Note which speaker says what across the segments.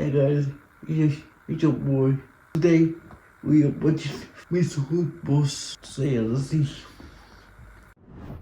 Speaker 1: Hey guys, it's your boy. Today we are watching Mrwhosetheboss. So yeah, let's see.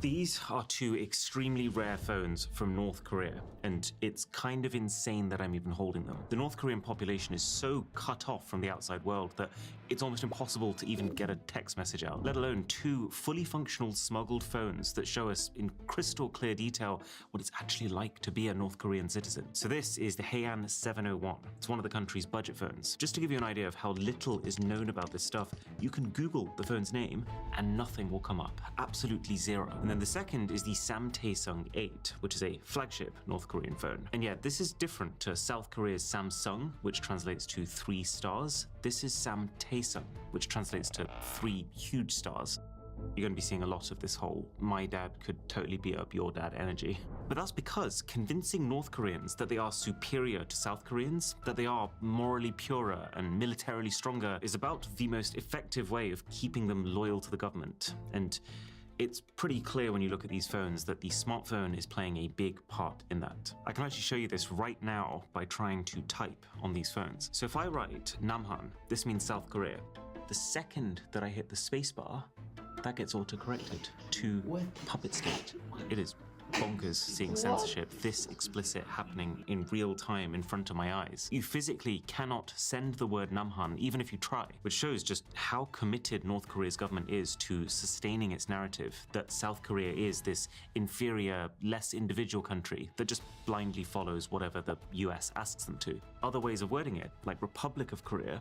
Speaker 2: These are two extremely rare phones from North Korea, and it's kind of insane that I'm even holding them. The North Korean population is so cut off from the outside world that it's almost impossible to even get a text message out, let alone two fully functional smuggled phones that show us in crystal clear detail what it's actually like to be a North Korean citizen. So this is the Haean 701. It's one of the country's budget phones. Just to give you an idea of how little is known about this stuff, you can Google the phone's name and nothing will come up. Absolutely zero. And then the second is the Samtaesung 8, which is a flagship North Korean phone. And yeah, this is different to South Korea's Samsung, which translates to 3 stars. This is Samtaesung, which translates to 3 huge stars. You're going to be seeing a lot of this whole "my dad could totally beat up your dad" energy. But that's because convincing North Koreans that they are superior to South Koreans, that they are morally purer and militarily stronger, is about the most effective way of keeping them loyal to the government. And it's pretty clear when you look at these phones that the smartphone is playing a big part in that. I can actually show you this right now by trying to type on these phones. So if I write Namhan, this means South Korea. The second that I hit the spacebar, that gets auto-corrected to puppet state. It is bonkers seeing censorship this explicit happening in real time in front of my eyes. You physically cannot send the word Namhan even if you try, which shows just how committed North Korea's government is to sustaining its narrative that South Korea is this inferior, less individual country that just blindly follows whatever the US asks them to. Other ways of wording it, like Republic of Korea,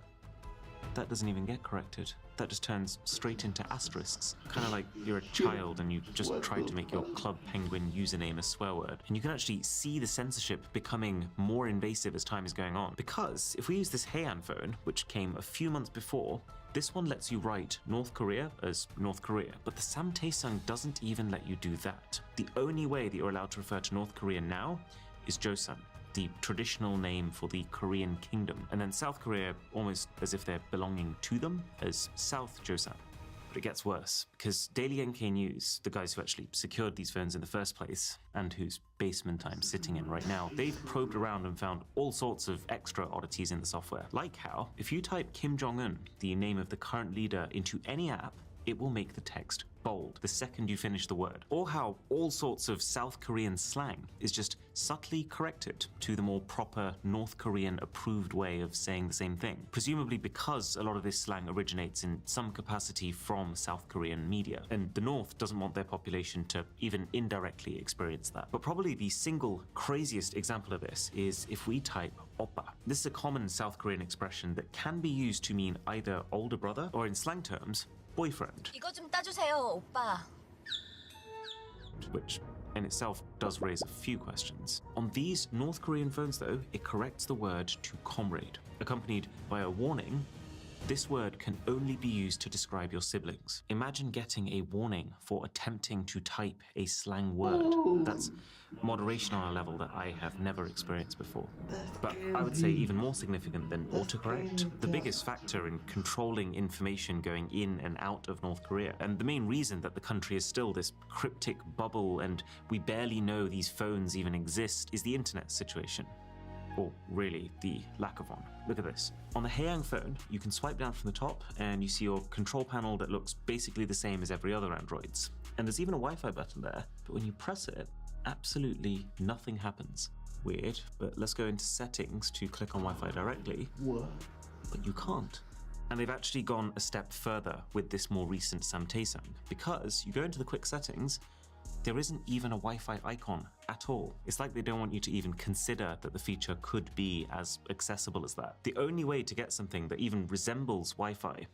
Speaker 2: that doesn't even get corrected. That just turns straight into asterisks. Kind of like you're a child and you just tried to make your Club Penguin username a swear word. And you can actually see the censorship becoming more invasive as time is going on. Because if we use this Haean phone, which came a few months before, this one lets you write North Korea as North Korea, but the Samtaesung doesn't even let you do that. The only way that you're allowed to refer to North Korea now is Joseon, the traditional name for the Korean kingdom, and then South Korea, almost as if they're belonging to them, as South Joseon. But it gets worse, because Daily NK News, the guys who actually secured these phones in the first place, and whose basement I'm sitting in right now, they've probed around and found all sorts of extra oddities in the software. Like how, if you type Kim Jong-un, the name of the current leader, into any app, it will make the text bold the second you finish the word. Or how all sorts of South Korean slang is just subtly corrected to the more proper North Korean approved way of saying the same thing. Presumably because a lot of this slang originates in some capacity from South Korean media, and the North doesn't want their population to even indirectly experience that. But probably the single craziest example of this is if we type oppa. This is a common South Korean expression that can be used to mean either older brother or, in slang terms, boyfriend.
Speaker 3: 이거 좀 따주세요, 오빠.
Speaker 2: Which in itself does raise a few questions. On these North Korean phones though, it corrects the word to comrade, accompanied by a warning. This word can only be used to describe your siblings. Imagine getting a warning for attempting to type a slang word. That's moderation on a level that I have never experienced before. But I would say even more significant than autocorrect, the biggest factor in controlling information going in and out of North Korea, and the main reason that the country is still this cryptic bubble and we barely know these phones even exist, is the internet situation. Or really, the lack of one. Look at this. On the Haean phone, you can swipe down from the top and you see your control panel that looks basically the same as every other Android's. And there's even a Wi-Fi button there, but when you press it, absolutely nothing happens. Weird, but let's go into settings to click on Wi-Fi directly.
Speaker 1: What?
Speaker 2: But you can't. And they've actually gone a step further with this more recent Samtaesung, because you go into the quick settings, there isn't even a Wi-Fi icon at all. It's like they don't want you to even consider that the feature could be as accessible as that. The only way to get something that even resembles Wi-Fi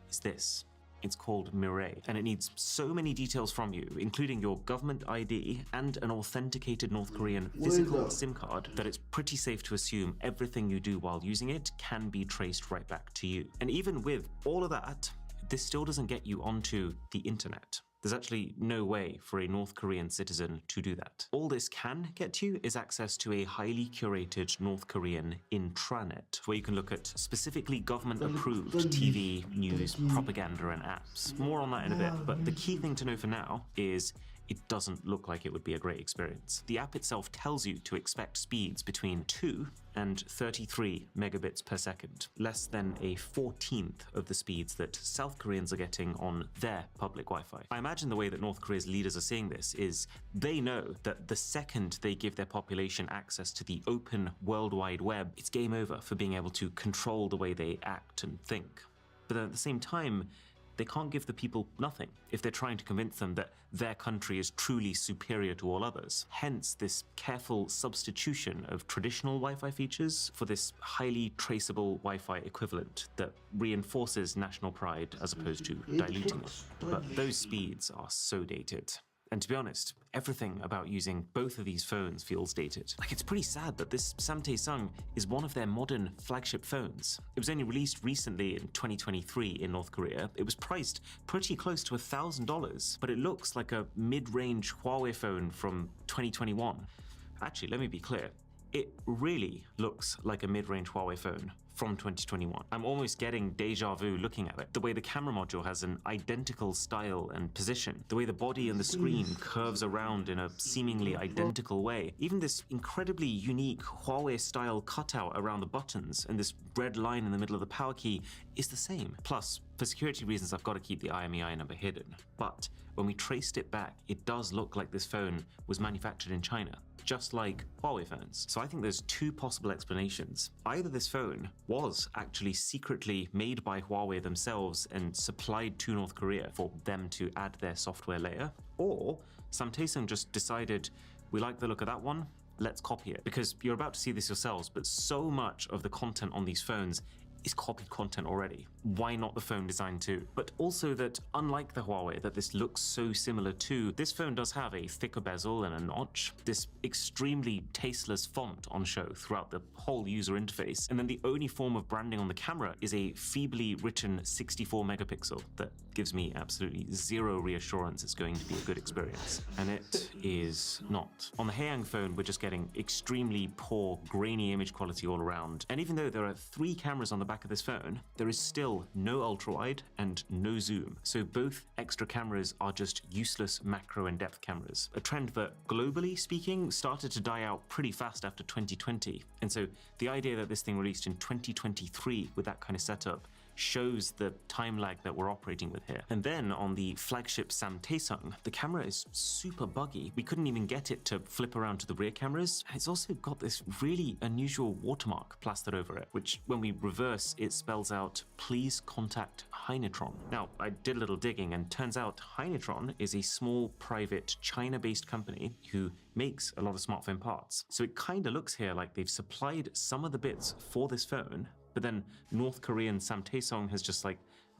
Speaker 2: is this. It's called Mrwhosetheboss, and it needs so many details from you, including your government ID and an authenticated North Korean physical SIM card, that it's pretty safe to assume everything you do while using it can be traced right back to you. And even with all of that, this still doesn't get you onto the internet. There's actually no way for a North Korean citizen to do that. All this can get you is access to a highly curated North Korean intranet, where you can look at specifically government-approved TV, news, propaganda, and apps. More on that in a bit, but the key thing to know for now is it doesn't look like it would be a great experience. The app itself tells you to expect speeds between 2 and 33 megabits per second, less than a 14th of the speeds that South Koreans are getting on their public Wi-Fi. I imagine the way that North Korea's leaders are seeing this is they know that the second they give their population access to the open World Wide Web, it's game over for being able to control the way they act and think. But then at the same time, they can't give the people nothing if they're trying to convince them that their country is truly superior to all others. Hence this careful substitution of traditional Wi-Fi features for this highly traceable Wi-Fi equivalent that reinforces national pride as opposed to diluting it. But those speeds are so dated. And to be honest, everything about using both of these phones feels dated. Like, it's pretty sad that this Samtaesung is one of their modern flagship phones. It was only released recently in 2023 in North Korea. It was priced pretty close to $1,000, but it looks like a mid-range Huawei phone from 2021. Actually, let me be clear. It really looks like a mid-range Huawei phone from 2021. I'm almost getting deja vu looking at it. The way the camera module has an identical style and position, the way the body and the screen curves around in a seemingly identical way, even this incredibly unique Huawei-style cutout around the buttons and this red line in the middle of the power key is the same. Plus, for security reasons, I've got to keep the IMEI number hidden. But when we traced it back, it does look like this phone was manufactured in China, just like Huawei phones. So I think there's two possible explanations. Either this phone was actually secretly made by Huawei themselves and supplied to North Korea for them to add their software layer, or Samtaesung just decided, we like the look of that one, let's copy it. Because you're about to see this yourselves, but so much of the content on these phones is copied content already. Why not the phone design too? But also that, unlike the Huawei that this looks so similar to, this phone does have a thicker bezel and a notch, this extremely tasteless font on show throughout the whole user interface, and then the only form of branding on the camera is a feebly written 64 megapixel that gives me absolutely zero reassurance it's going to be a good experience. And it is not. On the Haeyang phone, we're just getting extremely poor, grainy image quality all around. And even though there are 3 cameras on the back of this phone, there is still no ultra-wide and no zoom. So both extra cameras are just useless macro and depth cameras. A trend that, globally speaking, started to die out pretty fast after 2020. And so the idea that this thing released in 2023 with that kind of setup shows the time lag that we're operating with here. And then on the flagship Samtaesung, the camera is super buggy. We couldn't even get it to flip around to the rear cameras. And it's also got this really unusual watermark plastered over it, which when we reverse, it spells out, please contact Hynetron. Now, I did a little digging and turns out Hynetron is a small private China-based company who makes a lot of smartphone parts. So it kind of looks here like they've supplied some of the bits for this phone, but then North Korean Samtaesung has just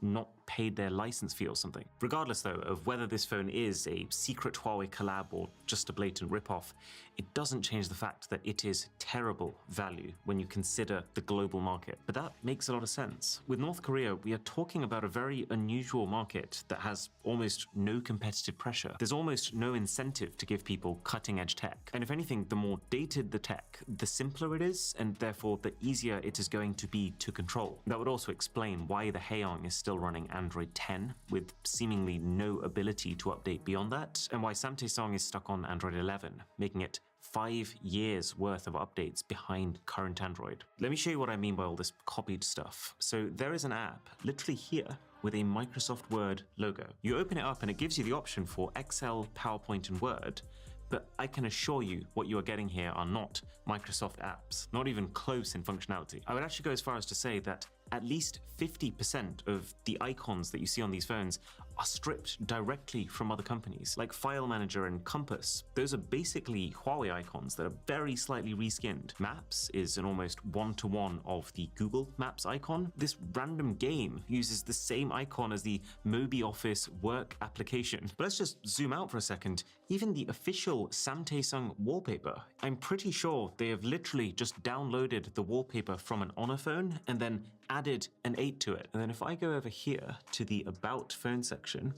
Speaker 2: not paid their license fee or something. Regardless though of whether this phone is a secret Huawei collab or just a blatant ripoff, it doesn't change the fact that it is terrible value when you consider the global market. But that makes a lot of sense. With North Korea, we are talking about a very unusual market that has almost no competitive pressure. There's almost no incentive to give people cutting edge tech. And if anything, the more dated the tech, the simpler it is, and therefore the easier it is going to be to control. That would also explain why the Haeyang is still running Android 10 with seemingly no ability to update beyond that, and why Samtaesung is stuck on Android 11, making it 5 years worth of updates behind current Android. Let me show you what I mean by all this copied stuff. So there is an app literally here with a Microsoft Word logo. You open it up and it gives you the option for Excel, PowerPoint, and Word, but I can assure you what you are getting here are not Microsoft apps, not even close in functionality. I would actually go as far as to say that at least 50% of the icons that you see on these phones are stripped directly from other companies, like File Manager and Compass. Those are basically Huawei icons that are very slightly reskinned. Maps is an almost one-to-one of the Google Maps icon. This random game uses the same icon as the Mobi Office work application. But let's just zoom out for a second. Even the official Samtaesung wallpaper, I'm pretty sure they have literally just downloaded the wallpaper from an Honor phone and then added an 8 to it. And then if I go over here to the About phone section,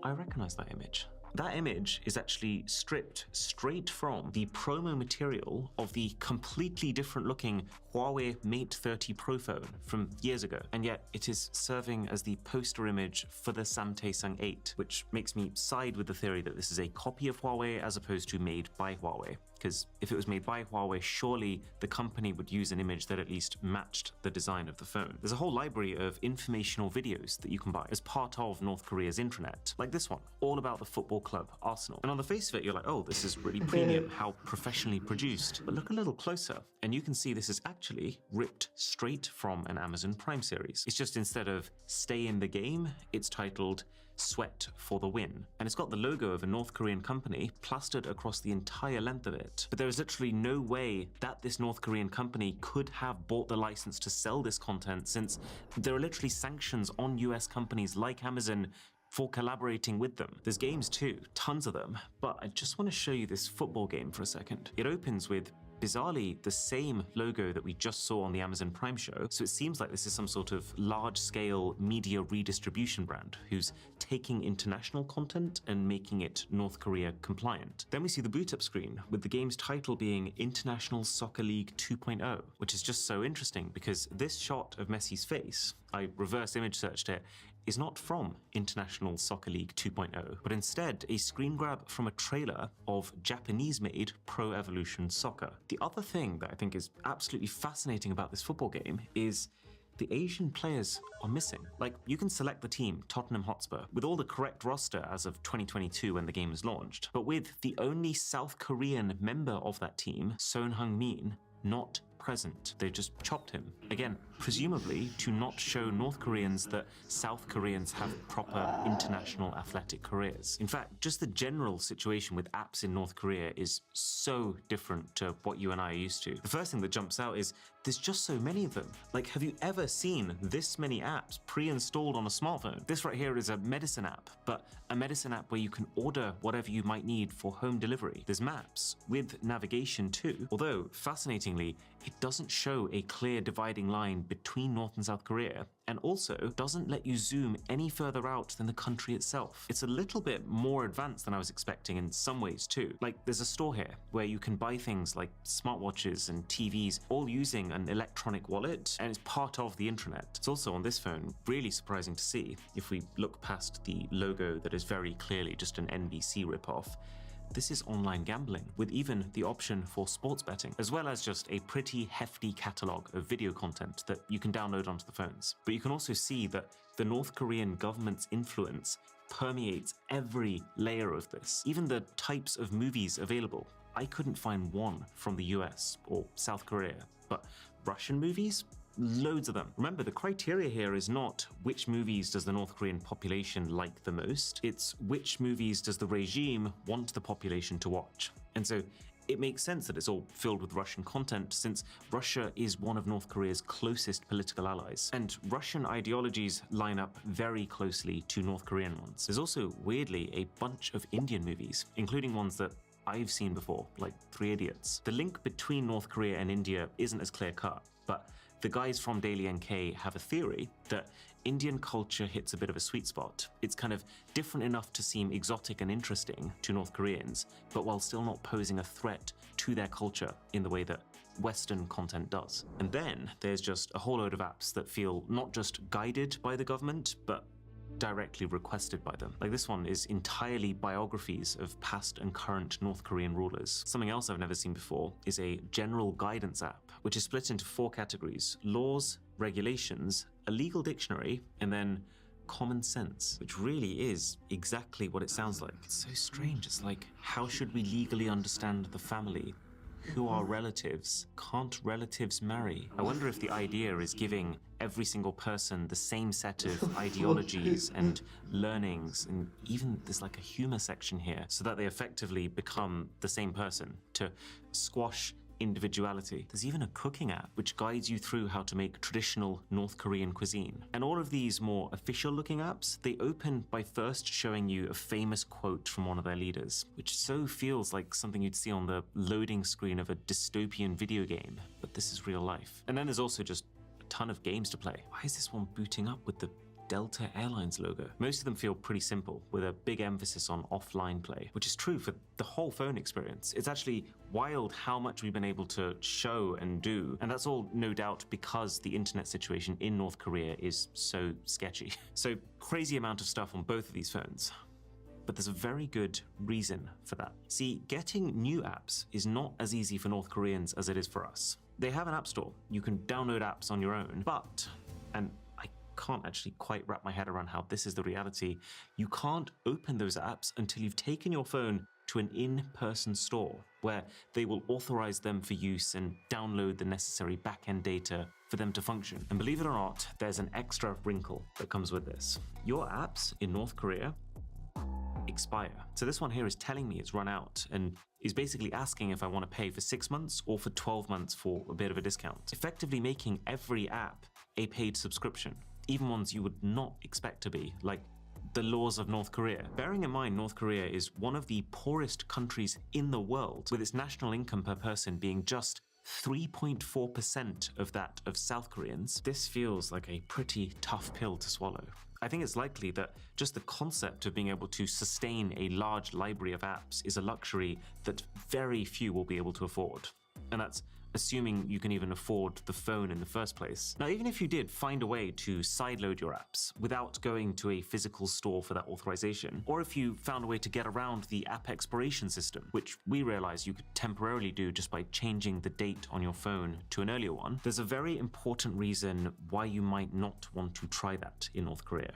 Speaker 2: I recognize that image. That image is actually stripped straight from the promo material of the completely different looking Huawei Mate 30 Pro phone from years ago, and yet it is serving as the poster image for the Samsung 8, which makes me side with the theory that this is a copy of Huawei as opposed to made by Huawei. Because if it was made by Huawei, surely the company would use an image that at least matched the design of the phone. There's a whole library of informational videos that you can buy as part of North Korea's intranet, like this one, all about the football club Arsenal. And on the face of it, you're like, oh, this is really premium, how professionally produced. But look a little closer, and you can see this is actually ripped straight from an Amazon Prime series. It's just instead of Stay in the Game, it's titled Sweat for the Win. And it's got the logo of a North Korean company plastered across the entire length of it. But there is literally no way that this North Korean company could have bought the license to sell this content, since there are literally sanctions on US companies like Amazon for collaborating with them. There's games too, tons of them, but I just want to show you this football game for a second. It opens with bizarrely the same logo that we just saw on the Amazon Prime show, so it seems like this is some sort of large-scale media redistribution brand who's taking international content and making it North Korea compliant. Then we see the boot up screen with the game's title being International Soccer League 2.0, which is just so interesting because this shot of Messi's face, I reverse image searched it, is not from International Soccer League 2.0, but instead a screen grab from a trailer of Japanese-made Pro Evolution Soccer. The other thing that I think is absolutely fascinating about this football game is the Asian players are missing. Like, you can select the team, Tottenham Hotspur, with all the correct roster as of 2022 when the game was launched, but with the only South Korean member of that team, Son Heung-min, not present. They just chopped him. Again, presumably to not show North Koreans that South Koreans have proper international athletic careers. In fact, just the general situation with apps in North Korea is so different to what you and I are used to. The first thing that jumps out is there's just so many of them. Like, have you ever seen this many apps pre-installed on a smartphone? This right here is a medicine app, but a medicine app where you can order whatever you might need for home delivery. There's maps with navigation too, although fascinatingly, it doesn't show a clear dividing line between North and South Korea, and also doesn't let you zoom any further out than the country itself. It's a little bit more advanced than I was expecting in some ways too. Like, there's a store here where you can buy things like smartwatches and TVs, all using an electronic wallet, and it's part of the intranet. It's also on this phone really surprising to see, if we look past the logo that is very clearly just an NBC ripoff. This is online gambling, with even the option for sports betting, as well as just a pretty hefty catalogue of video content that you can download onto the phones. But you can also see that the North Korean government's influence permeates every layer of this, even the types of movies available. I couldn't find one from the US or South Korea, but Russian movies? Loads of them. Remember, the criteria here is not which movies does the North Korean population like the most, it's which movies does the regime want the population to watch. And so it makes sense that it's all filled with Russian content, since Russia is one of North Korea's closest political allies, and Russian ideologies line up very closely to North Korean ones. There's also, weirdly, a bunch of Indian movies, including ones that I've seen before, like 3 Idiots. The link between North Korea and India isn't as clear-cut, but the guys from Daily NK have a theory that Indian culture hits a bit of a sweet spot. It's kind of different enough to seem exotic and interesting to North Koreans, but while still not posing a threat to their culture in the way that Western content does. And then there's just a whole load of apps that feel not just guided by the government, but directly requested by them. Like, this one is entirely biographies of past and current North Korean rulers. Something else I've never seen before is a general guidance app, which is split into 4 categories: laws, regulations, a legal dictionary, and then common sense, which really is exactly what it sounds like. It's so strange. It's like, how should we legally understand the family? Who are relatives? Can't relatives marry? I wonder if the idea is giving every single person the same set of ideologies and learnings, and even there's like a humor section here, so that they effectively become the same person to squash individuality. There's even a cooking app which guides you through how to make traditional North Korean cuisine. And all of these more official looking apps, they open by first showing you a famous quote from one of their leaders, which so feels like something you'd see on the loading screen of a dystopian video game, but this is real life. And then there's also just a ton of games to play. Why is this one booting up with the Delta Airlines logo. Most of them feel pretty simple, with a big emphasis on offline play, which is true for the whole phone experience. It's actually wild how much we've been able to show and do, and that's all no doubt because the internet situation in North Korea is so sketchy. So crazy amount of stuff on both of these phones. But there's a very good reason for that. See, getting new apps is not as easy for North Koreans as it is for us. They have an app store. You can download apps on your own, but, and I can't actually quite wrap my head around how this is the reality, you can't open those apps until you've taken your phone to an in-person store where they will authorize them for use and download the necessary back-end data for them to function. And believe it or not, there's an extra wrinkle that comes with this. Your apps in North Korea expire. So this one here is telling me it's run out and is basically asking if I want to pay for 6 months or for 12 months for a bit of a discount, effectively making every app a paid subscription, even ones you would not expect to be, like the laws of North Korea. Bearing in mind North Korea is one of the poorest countries in the world, with its national income per person being just 3.4% of that of South Koreans, this feels like a pretty tough pill to swallow. I think it's likely that just the concept of being able to sustain a large library of apps is a luxury that very few will be able to afford. And that's assuming you can even afford the phone in the first place. Now, even if you did find a way to sideload your apps without going to a physical store for that authorization, or if you found a way to get around the app expiration system, which we realize you could temporarily do just by changing the date on your phone to an earlier one, there's a very important reason why you might not want to try that in North Korea.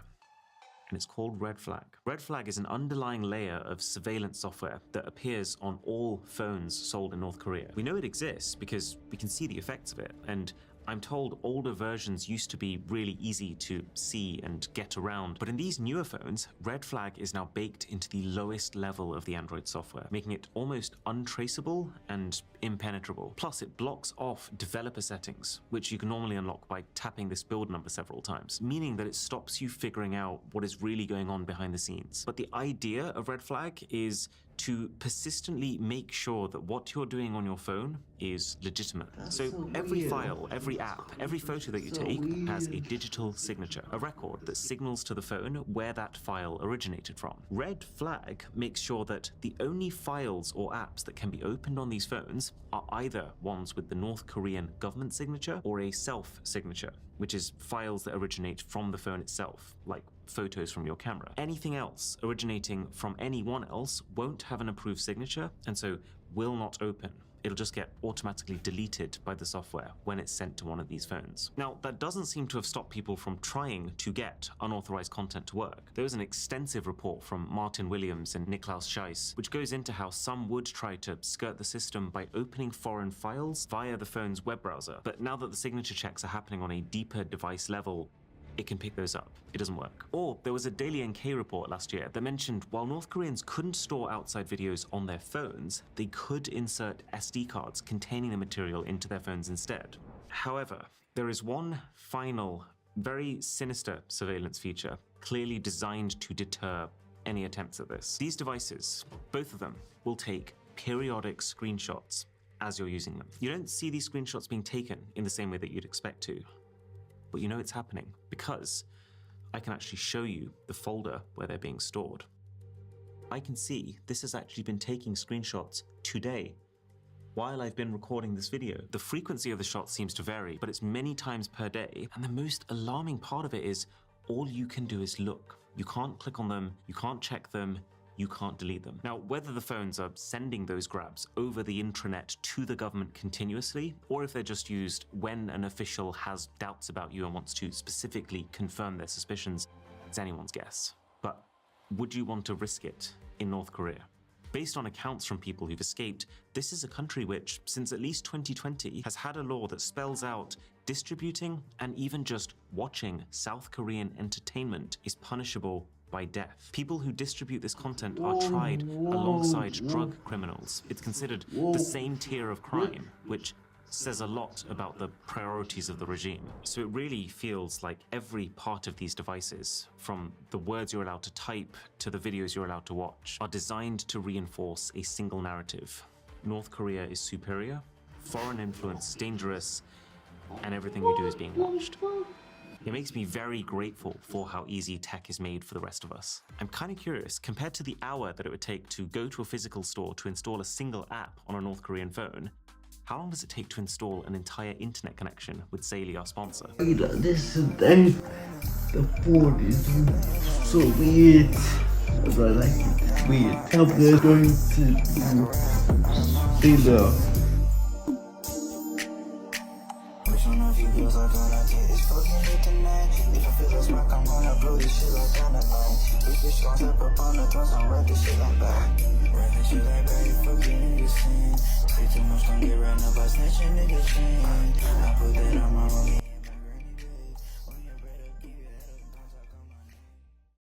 Speaker 2: And it's called Red Flag. Red Flag is an underlying layer of surveillance software that appears on all phones sold in North Korea. We know it exists because we can see the effects of it, and I'm told older versions used to be really easy to see and get around, but in these newer phones, Red Flag is now baked into the lowest level of the Android software, making it almost untraceable and impenetrable. Plus, it blocks off developer settings, which you can normally unlock by tapping this build number several times, meaning that it stops you figuring out what is really going on behind the scenes. But the idea of Red Flag is to persistently make sure that what you're doing on your phone is legitimate. So every file, every app, every photo that you take has a digital signature, a record that signals to the phone where that file originated from. Red Flag makes sure that the only files or apps that can be opened on these phones are either ones with the North Korean government signature or a self-signature, which is files that originate from the phone itself, like photos from your camera. Anything else originating from anyone else won't have an approved signature, and so will not open. It'll just get automatically deleted by the software when it's sent to one of these phones. Now, that doesn't seem to have stopped people from trying to get unauthorized content to work. There was an extensive report from Martin Williams and Niklaus Scheiss, which goes into how some would try to skirt the system by opening foreign files via the phone's web browser. But now that the signature checks are happening on a deeper device level, it can pick those up. It doesn't work. Or there was a Daily NK report last year that mentioned while North Koreans couldn't store outside videos on their phones, they could insert SD cards containing the material into their phones instead. However, there is one final, very sinister surveillance feature clearly designed to deter any attempts at this. These devices, both of them, will take periodic screenshots as you're using them. You don't see these screenshots being taken in the same way that you'd expect to. But you know it's happening because I can actually show you the folder where they're being stored. I can see this has actually been taking screenshots today while I've been recording this video. The frequency of the shots seems to vary, but it's many times per day. And the most alarming part of it is all you can do is look. You can't click on them, you can't check them, you can't delete them. Now, whether the phones are sending those grabs over the intranet to the government continuously, or if they're just used when an official has doubts about you and wants to specifically confirm their suspicions, it's anyone's guess. But would you want to risk it in North Korea? Based on accounts from people who've escaped, this is a country which, since at least 2020, has had a law that spells out distributing and even just watching South Korean entertainment is punishable by death. People who distribute this content are tried alongside drug criminals. It's considered the same tier of crime, which says a lot about the priorities of the regime. So it really feels like every part of these devices, from the words you're allowed to type to the videos you're allowed to watch, are designed to reinforce a single narrative. North Korea is superior, foreign influence dangerous, and everything you do is being watched. It makes me very grateful for how easy tech is made for the rest of us. I'm kind of curious, compared to the hour that it would take to go to a physical store to install a single app on a North Korean phone, how long does it take to install an entire internet connection with Saley, our sponsor?
Speaker 1: This thing, the board is so weird. But I like it. It's weird. How they're going to see the
Speaker 4: Too much gon' get ran up by snitching niggas' chain. I put that